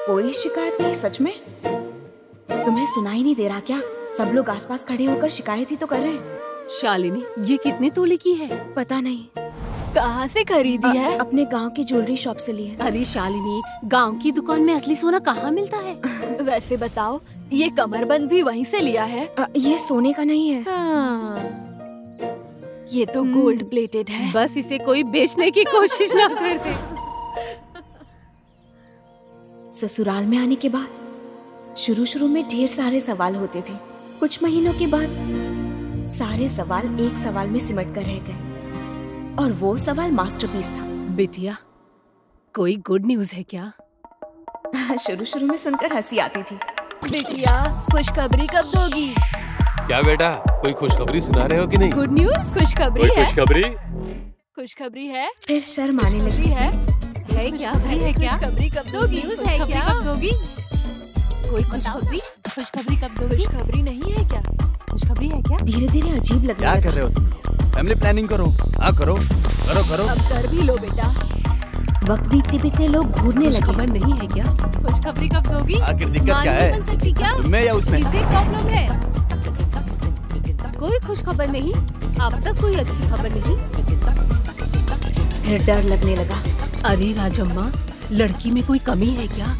कोई शिकायत नहीं? सच में? तुम्हें सुनाई नहीं दे रहा क्या? सब लोग आसपास खड़े होकर शिकायत ही तो कर रहे हैं। शालिनी, ये कितने तोले की है? पता नहीं। कहाँ से खरीदी है? अपने गांव की ज्वेलरी शॉप से ली है। अरे शालिनी, गांव की दुकान में असली सोना कहाँ मिलता है? वैसे बताओ, ये कमरबंद भी वहीं से लिया है? ये सोने का नहीं है। ये तो गोल्ड प्लेटेड है। बस इसे कोई बेचने की कोशिश ना कर दे। ससुराल में आने के बाद शुरू में ढेर सारे सवाल होते थे। कुछ महीनों के बाद सारे सवाल एक सवाल में सिमट कर रह गए, और वो सवाल मास्टरपीस था। बिटिया, कोई गुड न्यूज है क्या? शुरू में सुनकर हंसी आती थी। बिटिया, खुशखबरी कब दोगी? क्या बेटा, कोई खुशखबरी सुना रहे हो कि नहीं? Good news? खुशखबरी है? खुशखबरी है? फिर शर्म आने लगी। है क्या? खुशखबरी कब दोगी? न्यूज है क्या? कब दोगी? कोई खुशखबरी? खुशखबरी कब दोगी? खुशखबरी नहीं है क्या? खुशखबरी है क्या? धीरे धीरे अजीब लग रहा है। क्या कर रहे हो तुम? फैमिली प्लानिंग करो। हाँ करो। अब कर भी लो बेटा। वक्त बीतते बीतते लोग घूरने लगे। खबर नहीं है क्या? खुशखबरी कब दोगी? आखिर दिक्कत क्या है? बन सकती क्या? तुम्हें या उसमें? इसे प्रॉब्लम है। कोई खुश खबर नहीं, अब तक कोई अच्छी खबर नहीं। फिर डर लगने लगा। अरे राजम्मा, लड़की में कोई कमी है क्या?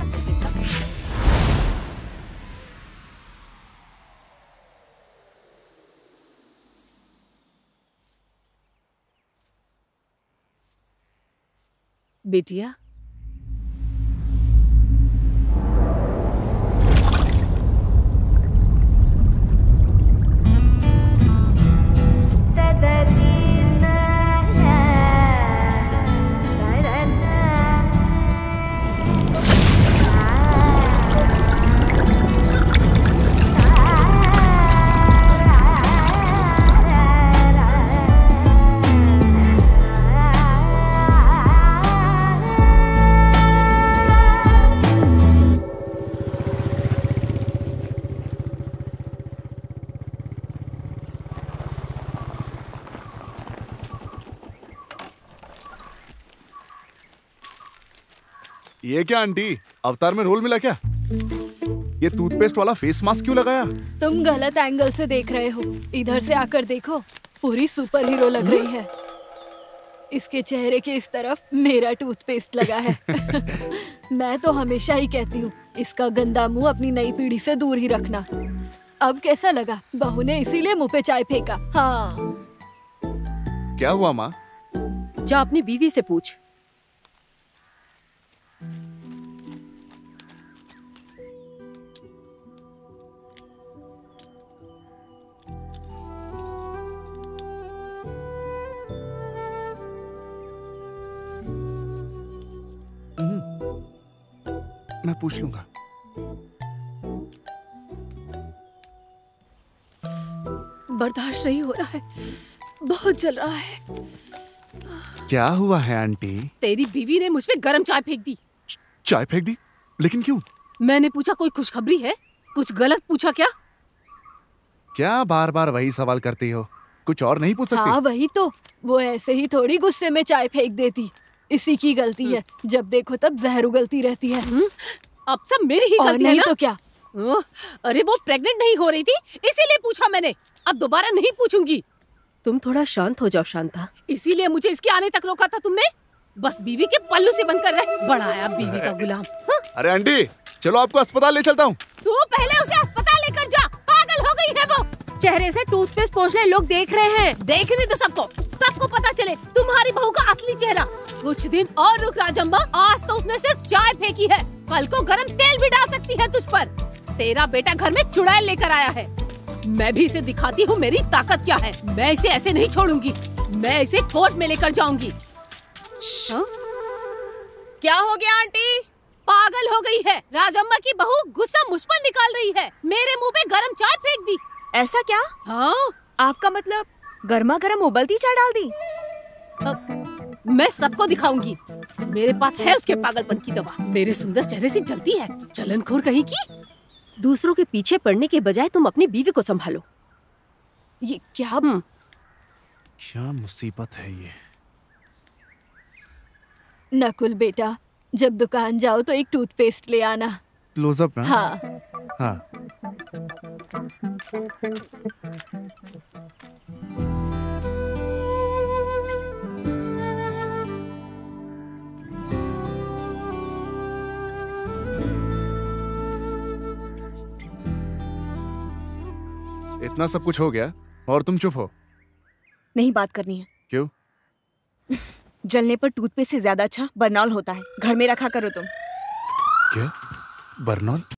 बिटिया, ये क्या आंटी, अवतार में रोल मिला क्या? ये टूथपेस्ट वाला फेस मास्क क्यों लगाया? तुम गलत एंगल से देख रहे हो। इधर से आकर देखो, पूरी सुपर हीरो लग रही है। इसके चेहरे के इस तरफ मेरा टूथपेस्ट लगा है। मैं तो हमेशा ही कहती हूँ, इसका गंदा मुंह अपनी नई पीढ़ी से दूर ही रखना। अब कैसा लगा? बहू ने इसीलिए मुंह पे चाय फेंका। हाँ। क्या हुआ माँ? जा अपनी बीवी से पूछ। मैं पूछ लूंगा। बर्दाश्त नहीं हो रहा है, बहुत जल रहा है। क्या हुआ है आंटी? तेरी बीवी ने मुझ पे गरम चाय फेंक दी। चाय फेंक दी? लेकिन क्यों? मैंने पूछा कोई खुशखबरी है? कुछ गलत पूछा क्या? क्या बार बार वही सवाल करती हो? कुछ और नहीं पूछ सकती? हाँ वही तो, वो ऐसे ही थोड़ी गुस्से में चाय फेंक देती। इसी की गलती है, जब देखो तब जहर उगलती रहती है। अब सब मेरी ही और गलती नहीं है ना? तो क्या? अरे वो प्रेग्नेंट नहीं हो रही थी, इसीलिए पूछा मैंने। अब दोबारा नहीं पूछूंगी। तुम थोड़ा शांत हो जाओ शांता। इसीलिए मुझे इसके आने तक रोका था तुमने। बस बीवी के पल्लू से बंद कर रहे, बढ़ाया बीवी का गुलाम। अरे आंटी, चलो आपको अस्पताल ले चलता हूँ। तू पहले उसे अस्पताल लेकर जा, पागल हो गई है वो। चेहरे से टूथपेस्ट पोंछने लोग देख रहे हैं। देखने दो सबको पता चले तुम्हारी बहू का असली चेहरा। कुछ दिन और रुक राजम्मा, आज तो उसने सिर्फ चाय फेंकी है, कल को गरम तेल भी डाल सकती है तुझ पर। तेरा बेटा घर में चुड़ैल लेकर आया है, मैं भी इसे दिखाती हूँ मेरी ताकत क्या है। मैं इसे ऐसे नहीं छोड़ूंगी, मैं इसे कोर्ट में लेकर जाऊंगी। क्या हो गया आंटी? पागल हो गई है। राजम्मा की बहू गुस्सा मुझ पर निकाल रही है, मेरे मुंह पे गरम चाय फेंक दी। ऐसा क्या? हाँ, आपका मतलब गर्मा गर्म उबलती चाय डाल दी? मैं सबको दिखाऊंगी, मेरे पास है उसके पागलपन की दवा। मेरे सुंदर चेहरे से जलती है, जलनखोर कहीं की। दूसरों के पीछे पड़ने के बजाय तुम अपनी बीवी को संभालो। ये क्या? क्या मुसीबत है ये? नकुल बेटा, जब दुकान जाओ तो एक टूथपेस्ट ले आना। क्लोजअप में? हाँ। हाँ। इतना सब कुछ हो गया और तुम चुप हो? नहीं बात करनी है। क्यों? जलने पर टूथपेस्ट से ज्यादा अच्छा बर्नॉल होता है। घर में रखा करो तुम। क्या? बर्नॉल?